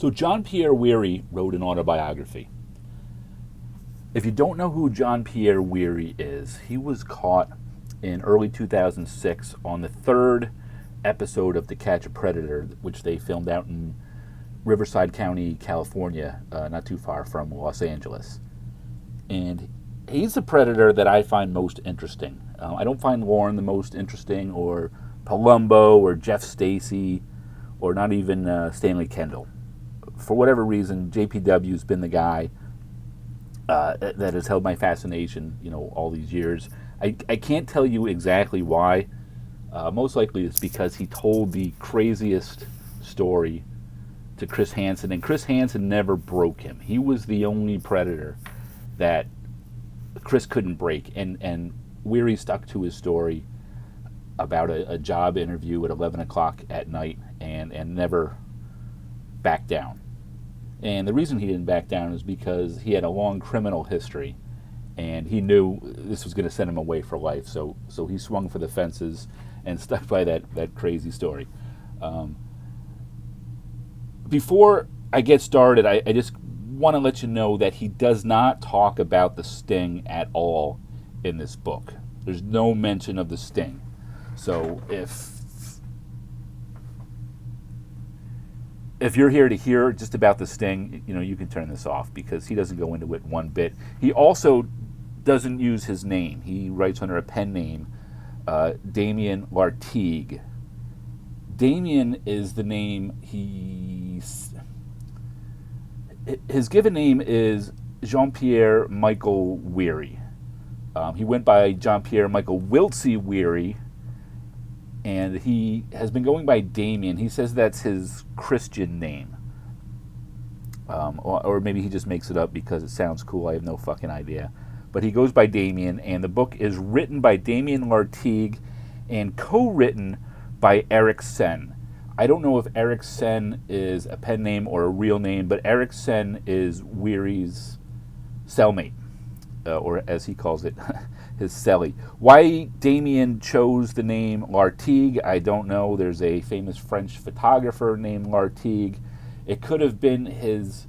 So John Pierre Wehry wrote an autobiography. If you don't know who John Pierre Wehry is, he was caught in early 2006 on the third episode of To Catch a Predator, which they filmed out in Riverside County, California, not too far from Los Angeles. And he's the predator that I find most interesting. I don't find Lauren the most interesting, or Palumbo, or Jeff Stacy, or not even Stanley Kendall. For whatever reason, JPW's been the guy that has held my fascination, all these years. I can't tell you exactly why. Most likely it's because he told the craziest story to Chris Hansen, and Chris Hansen never broke him. He was the only predator that Chris couldn't break, and Wehry stuck to his story about a job interview at 11 o'clock at night and never backed down. And the reason he didn't back down is because he had a long criminal history, and he knew this was going to send him away for life. So he swung for the fences and stuck by that crazy story. Before I get started, I just want to let you know that he does not talk about the sting at all in this book. There's no mention of the sting. So if you're here to hear just about the sting, you can turn this off, because he doesn't go into it one bit. He also doesn't use his name. He writes under a pen name, Damien Lartigue. Damien is the name his given name is Jean-Pierre Michael Wehry. He went by Jean-Pierre Michael Wiltsey Wehry, and he has been going by Damien. He says that's his Christian name. Or maybe he just makes it up because it sounds cool. I have no fucking idea. But he goes by Damien, and the book is written by Damien Lartigue and co-written by Eric Sen. I don't know if Eric Sen is a pen name or a real name, but Eric Sen is Wehry's cellmate, or as he calls it, his cellie. Why Damien chose the name Lartigue, I don't know. There's a famous French photographer named Lartigue. It could have been his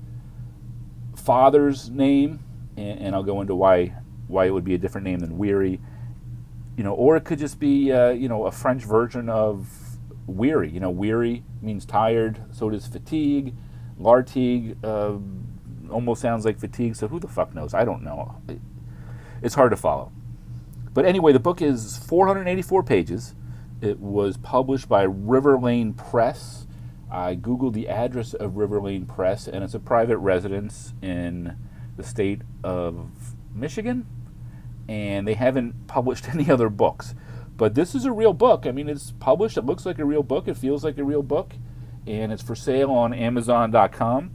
father's name, and I'll go into why it would be a different name than Wehry. Or it could just be a French version of Weary. Weary means tired, so does fatigue. Lartigue almost sounds like fatigue, so who the fuck knows? I don't know. It's hard to follow. But anyway, the book is 484 pages. It was published by River Lane Press. I Googled the address of River Lane Press, and it's a private residence in the state of Michigan, and they haven't published any other books. But this is a real book. I mean, it's published. It looks like a real book. It feels like a real book. And it's for sale on Amazon.com.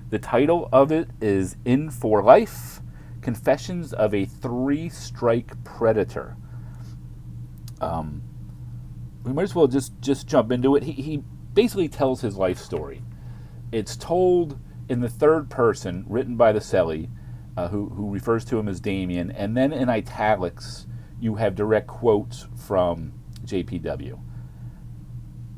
The title of it is In for Life, Confessions of a Three-Strike Predator. We might as well just jump into it. He basically tells his life story. It's told in the third person, written by the cellie, who refers to him as Damien. And then in italics, you have direct quotes from JPW.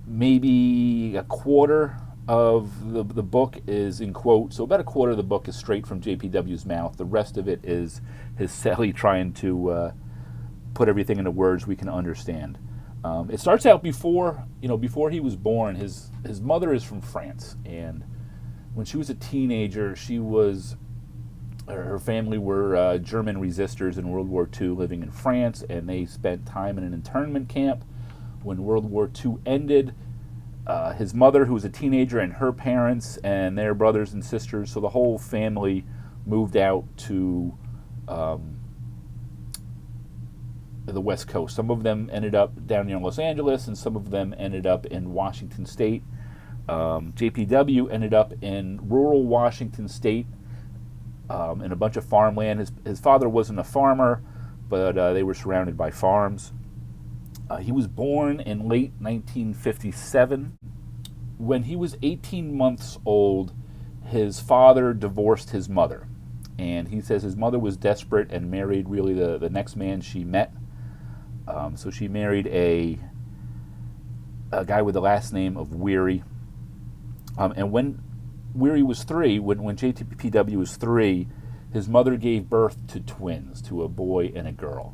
Maybe a quarter of the book is in quotes, so about a quarter of the book is straight from JPW's mouth. The rest of it is his cellie trying to put everything into words we can understand. It starts out before he was born. His mother is from France, and when she was a teenager, her family were German resistors in World War II living in France, and they spent time in an internment camp. When World War II ended, his mother, who was a teenager, and her parents and their brothers and sisters, so the whole family moved out to the West Coast. Some of them ended up down near Los Angeles, and some of them ended up in Washington State. JPW ended up in rural Washington State, in a bunch of farmland. His father wasn't a farmer, but they were surrounded by farms. He was born in late 1957. When he was 18 months old, his father divorced his mother. And he says his mother was desperate and married really the next man she met. So she married a guy with the last name of Wehry. And when Wehry was 3, when JPW was 3, his mother gave birth to twins, to a boy and a girl.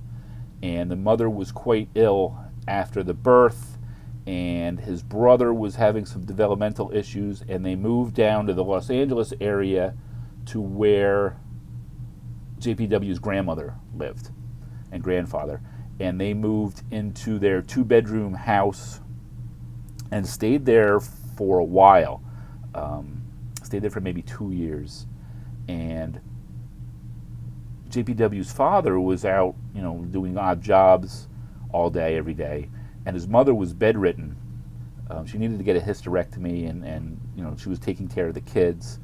And the mother was quite ill after the birth, and his brother was having some developmental issues, and they moved down to the Los Angeles area to where JPW's grandmother lived and grandfather. And they moved into their 2-bedroom house and stayed there for a while. Stayed there for maybe 2 years. And JPW's father was out, doing odd jobs all day, every day. And his mother was bedridden. She needed to get a hysterectomy, and she was taking care of the kids.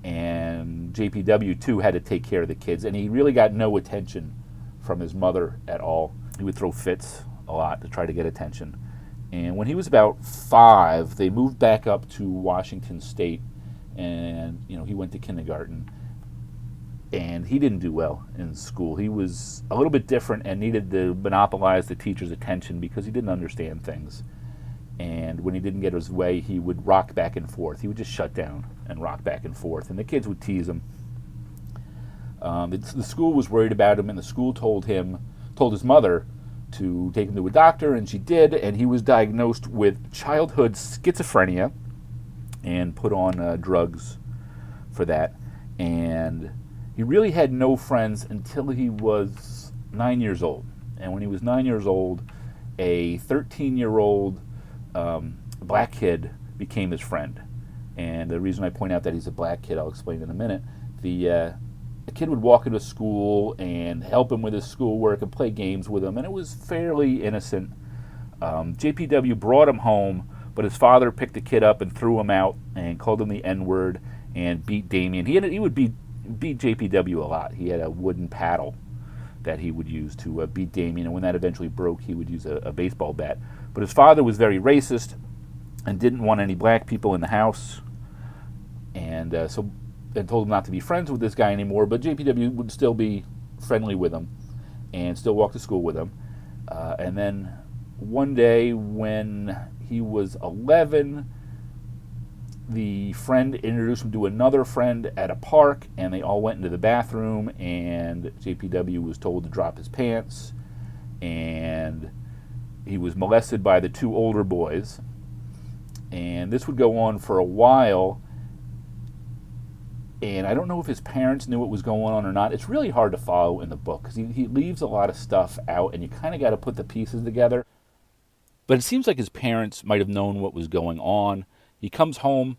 And JPW, too, had to take care of the kids. And he really got no attention from his mother at all. He would throw fits a lot to try to get attention. And when he was about 5, they moved back up to Washington State, and he went to kindergarten. And he didn't do well in school. He was a little bit different and needed to monopolize the teacher's attention because he didn't understand things. And when he didn't get his way, he would rock back and forth. He would just shut down and rock back and forth. And the kids would tease him. The school was worried about him, and the school told his mother to take him to a doctor, and she did. And he was diagnosed with childhood schizophrenia and put on drugs for that. And he really had no friends until he was 9 years old. And when he was 9 years old, a 13-year-old black kid became his friend. And the reason I point out that he's a black kid, I'll explain in a minute. The kid would walk into school and help him with his schoolwork and play games with him, and it was fairly innocent. JPW brought him home, but his father picked the kid up and threw him out and called him the N-word and beat Damien. He would beat JPW a lot. He had a wooden paddle that he would use to beat Damien, and when that eventually broke, he would use a baseball bat. But his father was very racist and didn't want any black people in the house, and told him not to be friends with this guy anymore. But JPW would still be friendly with him and still walk to school with him. And then one day when he was 11, the friend introduced him to another friend at a park, and they all went into the bathroom, and JPW was told to drop his pants, and he was molested by the 2 older boys. And this would go on for a while, and I don't know if his parents knew what was going on or not. It's really hard to follow in the book because he leaves a lot of stuff out, and you kind of got to put the pieces together. But it seems like his parents might have known what was going on. He comes home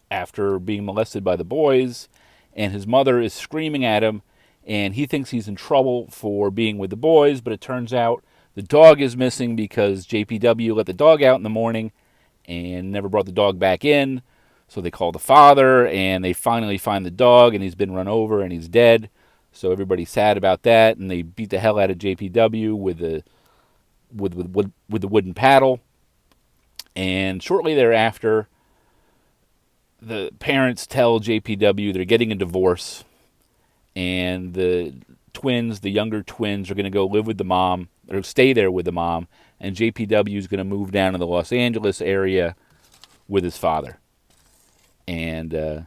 after being molested by the boys, and his mother is screaming at him, and he thinks he's in trouble for being with the boys, but it turns out the dog is missing because JPW let the dog out in the morning and never brought the dog back in. So they call the father, and they finally find the dog, and he's been run over, and he's dead. So everybody's sad about that, and they beat the hell out of JPW with the wooden paddle. And shortly thereafter, the parents tell JPW they're getting a divorce, and the younger twins, are going to go live with the mom, or stay there with the mom, and JPW is going to move down to the Los Angeles area with his father. And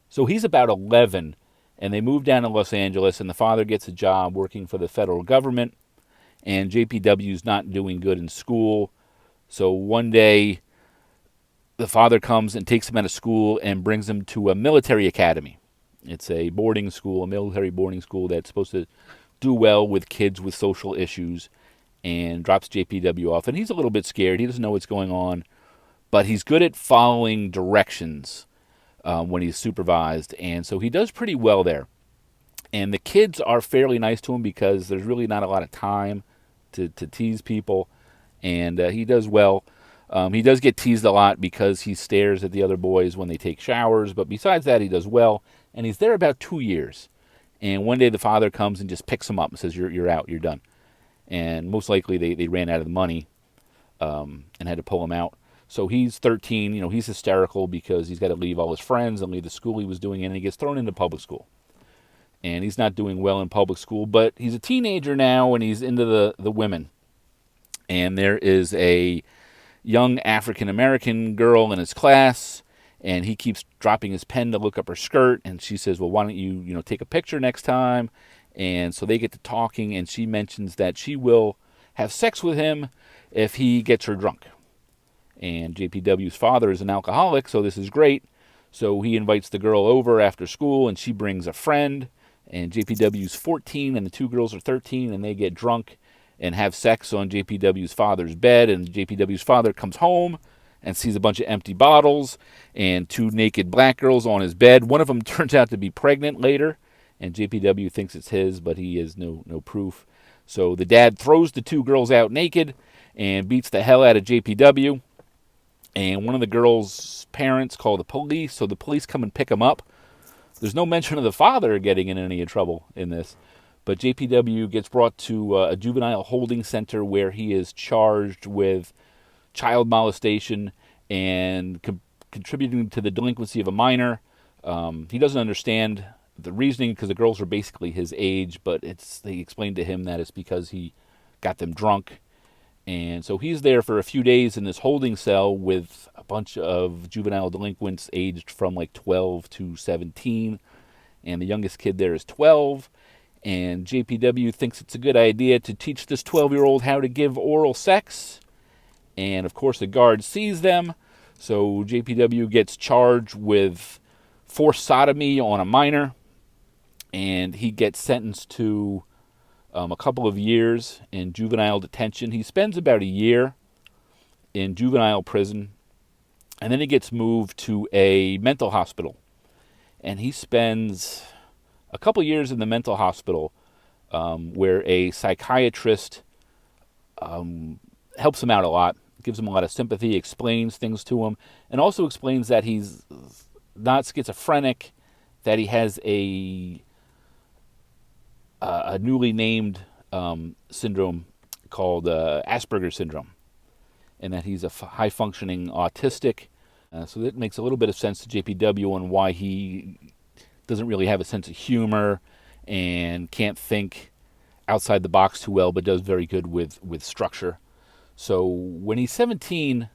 so he's about 11, and they move down to Los Angeles, and the father gets a job working for the federal government, and JPW's not doing good in school. So one day, the father comes and takes him out of school and brings him to a military academy. It's a boarding school, a military boarding school that's supposed to do well with kids with social issues, and drops JPW off. And he's a little bit scared. He doesn't know what's going on, but he's good at following directions when he's supervised, and so he does pretty well there. And the kids are fairly nice to him because there's really not a lot of time to tease people, and he does well. He does get teased a lot because he stares at the other boys when they take showers, but besides that, he does well. And he's there about 2 years. And one day the father comes and just picks him up and says, you're out, you're done. And most likely they ran out of the money and had to pull him out. So he's 13, he's hysterical because he's got to leave all his friends and leave the school he was doing in, and he gets thrown into public school. and he's not doing well in public school, but he's a teenager now, and he's into the women. And there is a young African American girl in his class, and he keeps dropping his pen to look up her skirt, and she says, well, why don't you take a picture next time? And so they get to talking, and she mentions that she will have sex with him if he gets her drunk. And JPW's father is an alcoholic, so this is great. So he invites the girl over after school, and she brings a friend, and JPW's 14, and the two girls are 13, and they get drunk and have sex on JPW's father's bed, and JPW's father comes home and sees a bunch of empty bottles and two naked black girls on his bed. One of them turns out to be pregnant later, and JPW thinks it's his, but he has no proof. So the dad throws the two girls out naked and beats the hell out of JPW, and one of the girls' parents call the police, so the police come and pick him up. There's no mention of the father getting in any trouble in this. But JPW gets brought to a juvenile holding center where he is charged with child molestation and contributing to the delinquency of a minor. He doesn't understand the reasoning because the girls are basically his age, but they explain to him that it's because he got them drunk. And so he's there for a few days in this holding cell with a bunch of juvenile delinquents aged from like 12 to 17. And the youngest kid there is 12. And JPW thinks it's a good idea to teach this 12-year-old how to give oral sex. And, of course, the guard sees them. So JPW gets charged with forced sodomy on a minor. And he gets sentenced to a couple of years in juvenile detention. He spends about a year in juvenile prison. And then he gets moved to a mental hospital. And he spends a couple years in the mental hospital where a psychiatrist helps him out a lot, gives him a lot of sympathy, explains things to him, and also explains that he's not schizophrenic, that he has a newly named syndrome called Asperger's syndrome, and that he's a high-functioning autistic. So that makes a little bit of sense to JPW on why he doesn't really have a sense of humor and can't think outside the box too well, but does very good with structure. So when he's 17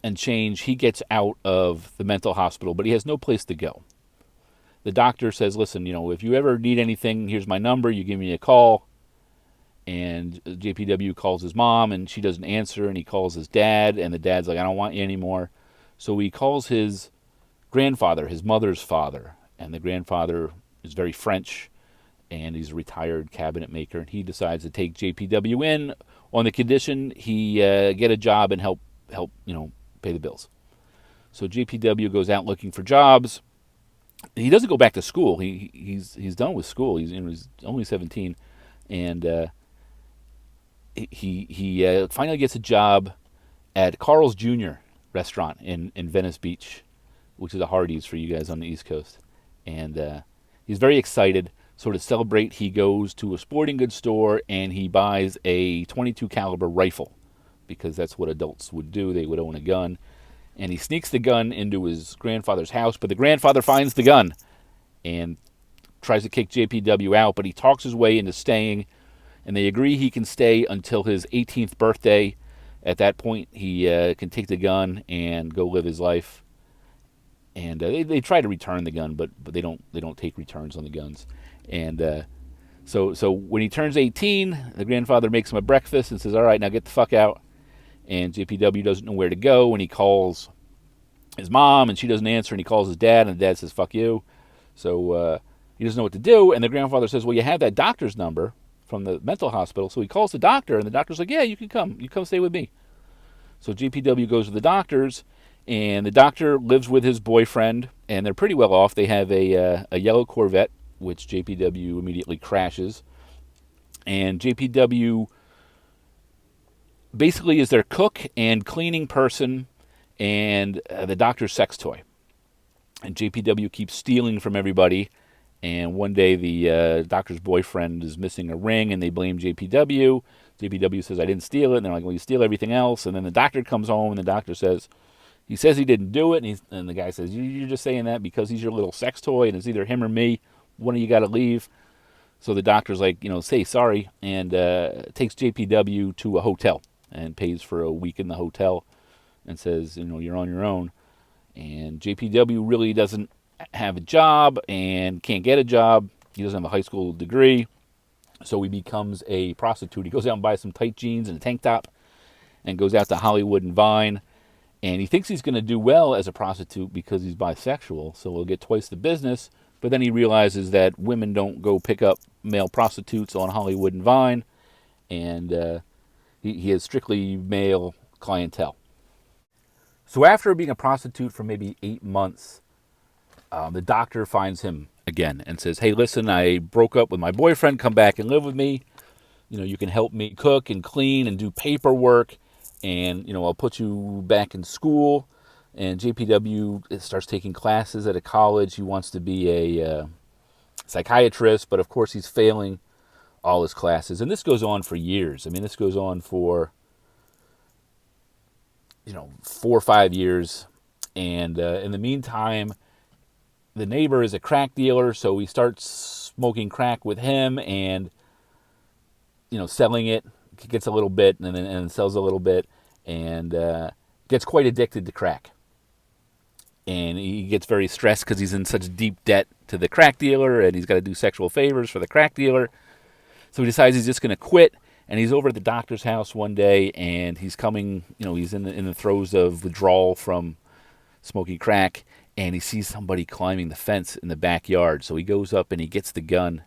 and change, he gets out of the mental hospital, but he has no place to go. The doctor says, listen, if you ever need anything, here's my number, you give me a call. And JPW calls his mom, and she doesn't answer, and he calls his dad, and the dad's like, I don't want you anymore. So he calls his grandfather, his mother's father, and the grandfather is very French, and he's a retired cabinet maker, and he decides to take JPW in on the condition he get a job and help pay the bills. So JPW goes out looking for jobs. He doesn't go back to school. He's done with school. He's only 17, and he finally gets a job at Carl's Jr. restaurant in Venice Beach, which is a Hardee's for you guys on the East Coast. And he's very excited. So to celebrate, he goes to a sporting goods store and he buys a .22 caliber rifle, because that's what adults would do. They would own a gun. And he sneaks the gun into his grandfather's house, but the grandfather finds the gun and tries to kick JPW out, but he talks his way into staying, and they agree he can stay until his 18th birthday. At that point, he can take the gun and go live his life. And they try to return the gun, but they don't take returns on the guns. And so when he turns 18, the grandfather makes him a breakfast and says, all right, now get the fuck out. And JPW doesn't know where to go, and he calls his mom, and she doesn't answer, and he calls his dad, and the dad says, fuck you. So he doesn't know what to do, and the grandfather says, well, you have that doctor's number from the mental hospital. So he calls the doctor, and the doctor's like, yeah, you can come. You come stay with me. So JPW goes to the doctor's, and the doctor lives with his boyfriend, and they're pretty well off. They have a yellow Corvette, which JPW immediately crashes. And JPW basically is their cook and cleaning person and the doctor's sex toy. And JPW keeps stealing from everybody. And one day the doctor's boyfriend is missing a ring, and they blame JPW. JPW says, I didn't steal it. And they're like, well, you steal everything else. And then the doctor comes home, and the doctor says, he says he didn't do it. And the guy says, you're just saying that because he's your little sex toy, and it's either him or me. one of you got to leave. So the doctor's like, say sorry, and takes JPW to a hotel and pays for a week in the hotel and says, you're on your own. And JPW really doesn't have a job and can't get a job. He doesn't have a high school degree. So he becomes a prostitute. He goes out and buys some tight jeans and a tank top and goes out to Hollywood and Vine. And he thinks he's going to do well as a prostitute because he's bisexual, so he'll get twice the business. But then he realizes that women don't go pick up male prostitutes on Hollywood and Vine, and he has strictly male clientele. So after being a prostitute for maybe 8 months, the doctor finds him again and says, hey, listen, I broke up with my boyfriend. Come back and live with me. You can help me cook and clean and do paperwork. And, I'll put you back in school. And JPW starts taking classes at a college. He wants to be a psychiatrist, but of course he's failing all his classes. And this goes on for years. I mean, this goes on for, 4 or 5 years. And in the meantime, the neighbor is a crack dealer, so he starts smoking crack with him and, selling it. Gets a little bit and then sells a little bit and gets quite addicted to crack. And he gets very stressed because he's in such deep debt to the crack dealer and he's got to do sexual favors for the crack dealer. So he decides he's just going to quit. And he's over at the doctor's house one day and he's coming, he's in the throes of withdrawal from smoking crack. And he sees somebody climbing the fence in the backyard. So he goes up and he gets the gun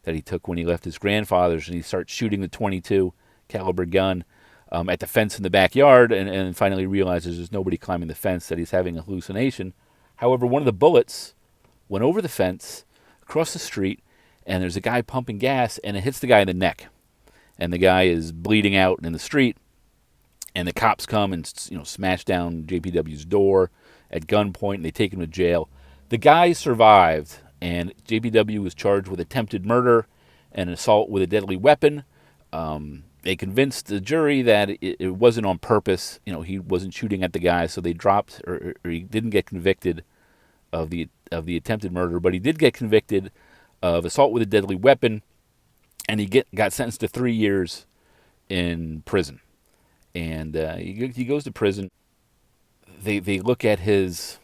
that he took when he left his grandfather's and he starts shooting the .22 caliber gun at the fence in the backyard and finally realizes there's nobody climbing the fence, that he's having a hallucination. However, one of the bullets went over the fence, across the street, and there's a guy pumping gas, and it hits the guy in the neck. And the guy is bleeding out in the street, and the cops come and smash down JPW's door at gunpoint, and they take him to jail. The guy survived, and JPW was charged with attempted murder and assault with a deadly weapon. They convinced the jury that it wasn't on purpose. He wasn't shooting at the guy, so they dropped, or he didn't get convicted of the attempted murder, but he did get convicted of assault with a deadly weapon, and he got sentenced to 3 years in prison. And he goes to prison. They look at his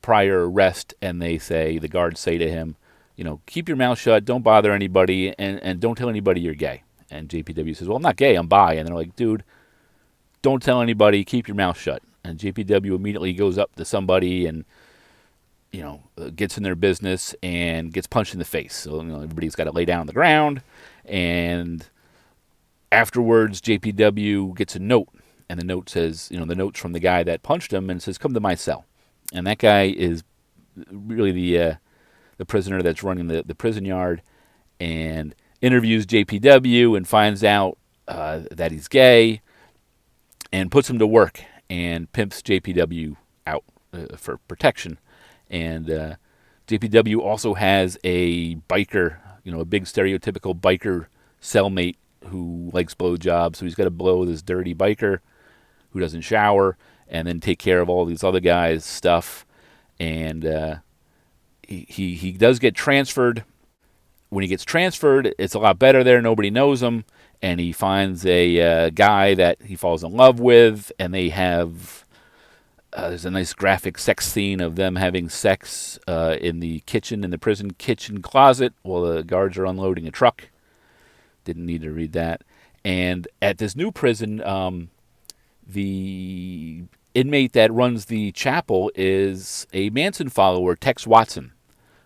prior arrest, and the guards say to him, keep your mouth shut, don't bother anybody, and don't tell anybody you're gay. And JPW says, well, I'm not gay, I'm bi. And they're like, dude, don't tell anybody, keep your mouth shut. And JPW immediately goes up to somebody and, gets in their business and gets punched in the face. So, everybody's got to lay down on the ground. And afterwards, JPW gets a note. And the note says, the note's from the guy that punched him and says, come to my cell. And that guy is really the prisoner that's running the prison yard and interviews JPW and finds out that he's gay and puts him to work and pimps JPW out for protection. And JPW also has a biker, a big stereotypical biker cellmate who likes blowjobs. So he's got to blow this dirty biker who doesn't shower and then take care of all these other guys' stuff. And he does get transferred. When he gets transferred, it's a lot better there. Nobody knows him. And he finds a guy that he falls in love with. And they have, there's a nice graphic sex scene of them having sex in the prison kitchen closet while the guards are unloading a truck. Didn't need to read that. And at this new prison, the inmate that runs the chapel is a Manson follower, Tex Watson,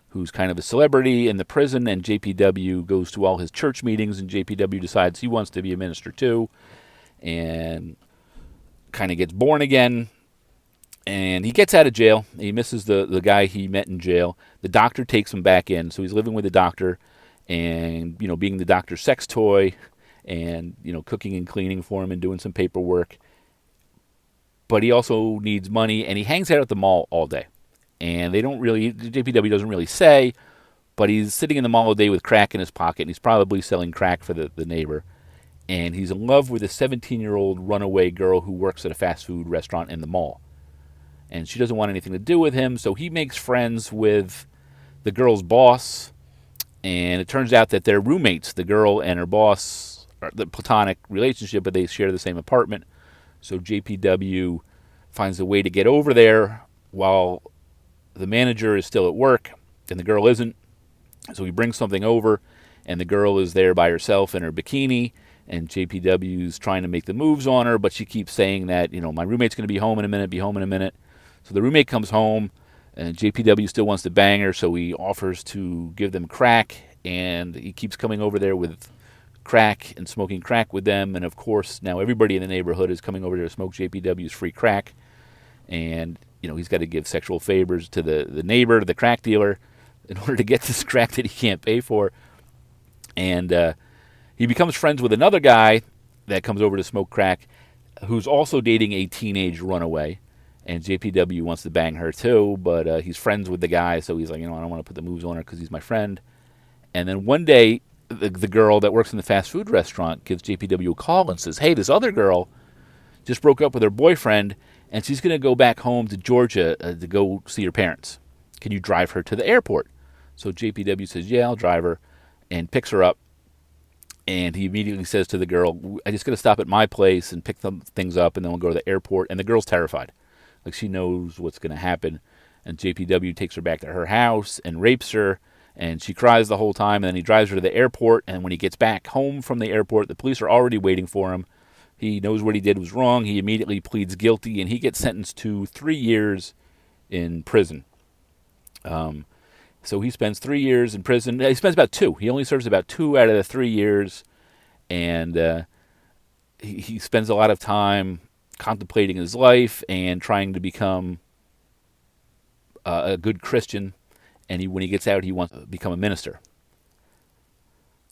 who's kind of a celebrity in the prison, and JPW goes to all his church meetings, and JPW decides he wants to be a minister too, and kind of gets born again, and he gets out of jail. He misses the guy he met in jail. The doctor takes him back in, so he's living with the doctor, and, being the doctor's sex toy, and, cooking and cleaning for him and doing some paperwork. But he also needs money, and he hangs out at the mall all day. And JPW doesn't really say, but he's sitting in the mall all day with crack in his pocket, and he's probably selling crack for the neighbor. And he's in love with a 17-year-old runaway girl who works at a fast food restaurant in the mall. And she doesn't want anything to do with him, so he makes friends with the girl's boss, and it turns out that they're roommates. The girl and her boss are the platonic relationship, but they share the same apartment. So JPW finds a way to get over there while the manager is still at work and the girl isn't. So he brings something over, and the girl is there by herself in her bikini, and JPW's trying to make the moves on her, but she keeps saying that, my roommate's going to be home in a minute. So the roommate comes home, and JPW still wants to bang her, so he offers to give them crack, and he keeps coming over there with crack and smoking crack with them. And of course, now everybody in the neighborhood is coming over there to smoke JPW's free crack. And, he's got to give sexual favors to the neighbor, to the crack dealer, in order to get this crack that he can't pay for. And he becomes friends with another guy that comes over to smoke crack, who's also dating a teenage runaway. And JPW wants to bang her too, but he's friends with the guy, so he's like, I don't want to put the moves on her because he's my friend. And then one day, the girl that works in the fast food restaurant gives JPW a call and says, hey, this other girl just broke up with her boyfriend, and she's going to go back home to Georgia to go see her parents. Can you drive her to the airport? So JPW says, yeah, I'll drive her, and picks her up. And he immediately says to the girl, I just got to stop at my place and pick some things up, and then we'll go to the airport. And the girl's terrified. Like, she knows what's going to happen. And JPW takes her back to her house and rapes her, and she cries the whole time. And then he drives her to the airport, and when he gets back home from the airport, the police are already waiting for him. He knows what he did was wrong. He immediately pleads guilty, and he gets sentenced to 3 years in prison. So he spends 3 years in prison. He spends about 2. He only serves about 2 out of the 3 years, and he spends a lot of time contemplating his life and trying to become a good Christian. And when he gets out, he wants to become a minister.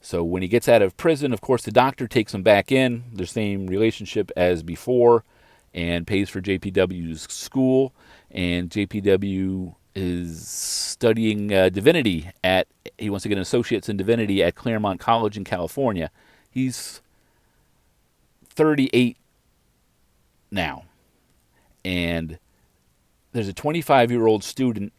So when he gets out of prison, of course, the doctor takes him back in, the same relationship as before, and pays for JPW's school. And JPW is studying divinity he wants to get an associate's in divinity at Claremont College in California. He's 38 now. And there's a 25-year-old student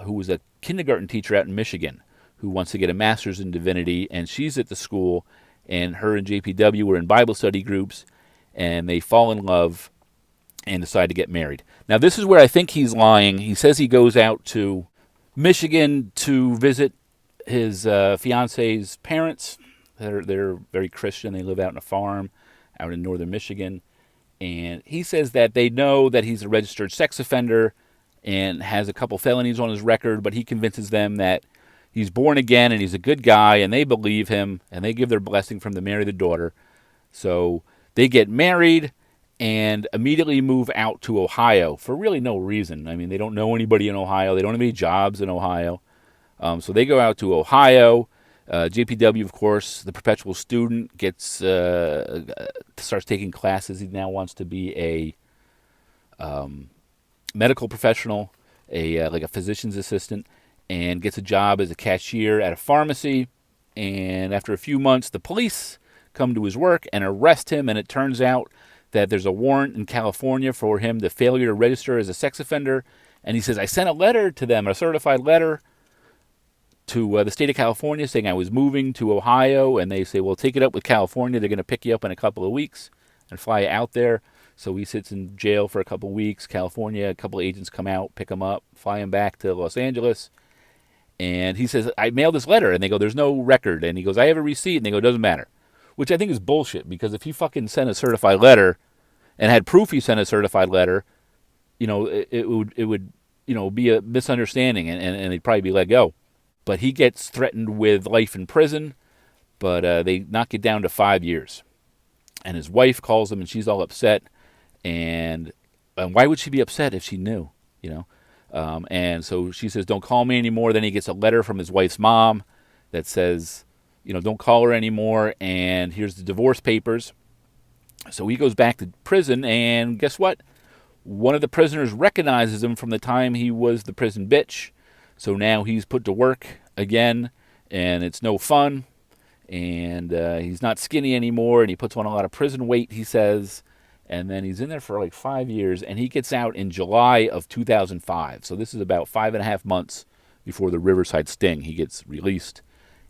who was a kindergarten teacher out in Michigan who wants to get a master's in divinity, and she's at the school, and her and JPW were in Bible study groups, and they fall in love and decide to get married. Now, this is where I think he's lying. He says he goes out to Michigan to visit his fiance's parents. They're very Christian. They live out on a farm out in northern Michigan. And he says that they know that he's a registered sex offender and has a couple felonies on his record, but he convinces them that he's born again and he's a good guy, and they believe him, and they give their blessing from to marry the daughter. So they get married and immediately move out to Ohio for really no reason. I mean, they don't know anybody in Ohio. They don't have any jobs in Ohio. So they go out to Ohio. JPW, of course, the perpetual student, starts taking classes. He now wants to be a medical professional, like a physician's assistant, and gets a job as a cashier at a pharmacy. And after a few months, the police come to his work and arrest him, and it turns out that there's a warrant in California for him to failure to register as a sex offender. And he says, I sent a letter to them, a certified letter to the state of California saying I was moving to Ohio. And they say, well, take it up with California. They're going to pick you up in a couple of weeks and fly you out there. So he sits in jail for a couple of weeks. California, a couple of agents come out, pick him up, fly him back to Los Angeles. And he says, I mailed this letter. And they go, there's no record. And he goes, I have a receipt. And they go, doesn't matter. Which I think is bullshit, because if he fucking sent a certified letter and had proof he sent a certified letter, it would be a misunderstanding, and they'd probably be let go. But he gets threatened with life in prison, but they knock it down to 5 years. And his wife calls him, and she's all upset. And why would she be upset if she knew, And so she says, don't call me anymore. Then he gets a letter from his wife's mom that says, don't call her anymore, and here's the divorce papers. So he goes back to prison, and guess what? One of the prisoners recognizes him from the time he was the prison bitch. So now he's put to work again, and it's no fun, and he's not skinny anymore, and he puts on a lot of prison weight, he says, and then he's in there for like 5 years, and he gets out in July of 2005. So this is about 5.5 months before the Riverside sting. He gets released,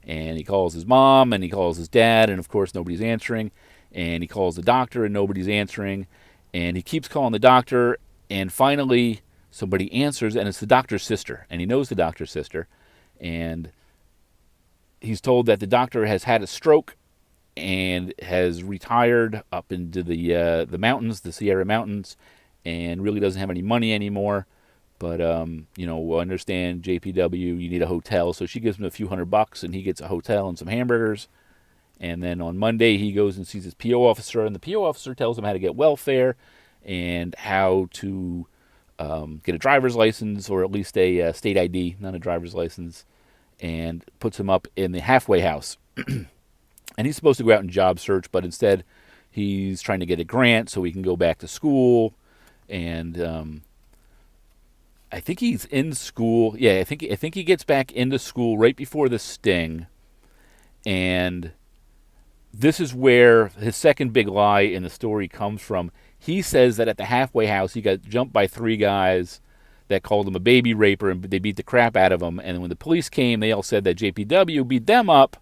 and he calls his mom, and he calls his dad, and of course nobody's answering. And he calls the doctor, and nobody's answering. And he keeps calling the doctor, and finally somebody answers, and it's the doctor's sister. And he knows the doctor's sister, and he's told that the doctor has had a stroke and has retired up into the mountains, the Sierra Mountains, and really doesn't have any money anymore. But understand JPW, you need a hotel, so she gives him a few $100, and he gets a hotel and some hamburgers. And then on Monday, he goes and sees his PO officer, and the PO officer tells him how to get welfare and how to get a driver's license, or at least a state ID, not a driver's license, and puts him up in the halfway house. And he's supposed to go out and job search, but instead he's trying to get a grant so he can go back to school. And I think he's in school. Yeah, I think he gets back into school right before the sting. And this is where his second big lie in the story comes from. He says that at the halfway house he got jumped by 3 guys that called him a baby raper, and they beat the crap out of him. And when the police came, they all said that JPW beat them up.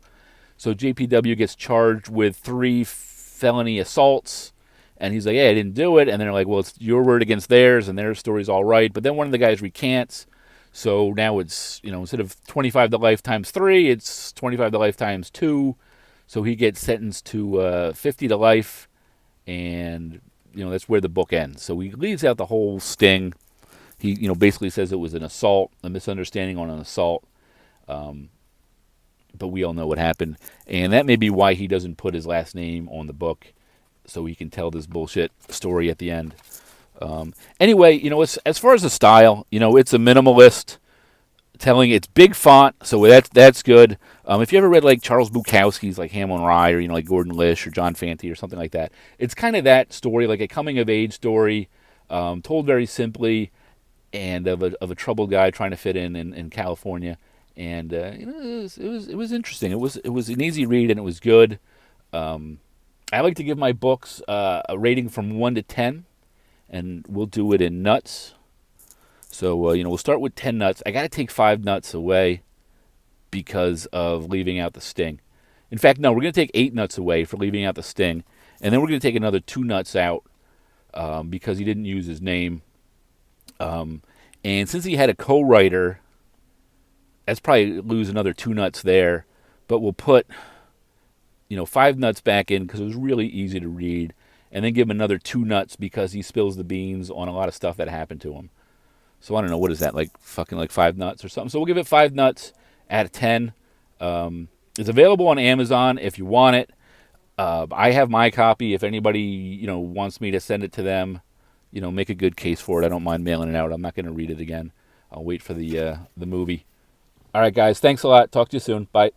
So JPW gets charged with 3 felony assaults. And he's like, hey, I didn't do it. And they're like, well, it's your word against theirs, and their story's all right. But then one of the guys recants. So now it's, instead of 25 to life times 3, it's 25 to life times 2. So he gets sentenced to 50 to life. And, that's where the book ends. So he leaves out the whole sting. He, basically says it was an assault, a misunderstanding on an assault. But we all know what happened. And that may be why he doesn't put his last name on the book, so he can tell this bullshit story at the end. Anyway, as far as the style, it's a minimalist telling. It's big font, so that's good. If you ever read like Charles Bukowski's like Hamill and Rye, or like Gordon Lish or John Fante or something like that, it's kind of that story, like a coming of age story, told very simply, and of a troubled guy trying to fit in California. And it was interesting. It was an easy read, and it was good. I like to give my books a rating from 1 to 10, and we'll do it in nuts. So we'll start with 10 nuts. I got to take 5 nuts away because of leaving out the sting. In fact, no, we're going to take 8 nuts away for leaving out the sting, and then we're going to take another 2 nuts out because he didn't use his name. And since he had a co-writer, that's probably lose another 2 nuts there, but we'll put 5 nuts back in because it was really easy to read, and then give him another 2 nuts because he spills the beans on a lot of stuff that happened to him. So I don't know, what is that, like 5 nuts or something? So we'll give it 5 nuts out of 10. It's available on Amazon if you want it. I have my copy. If anybody wants me to send it to them, make a good case for it. I don't mind mailing it out. I'm not going to read it again. I'll wait for the movie. All right, guys. Thanks a lot. Talk to you soon. Bye.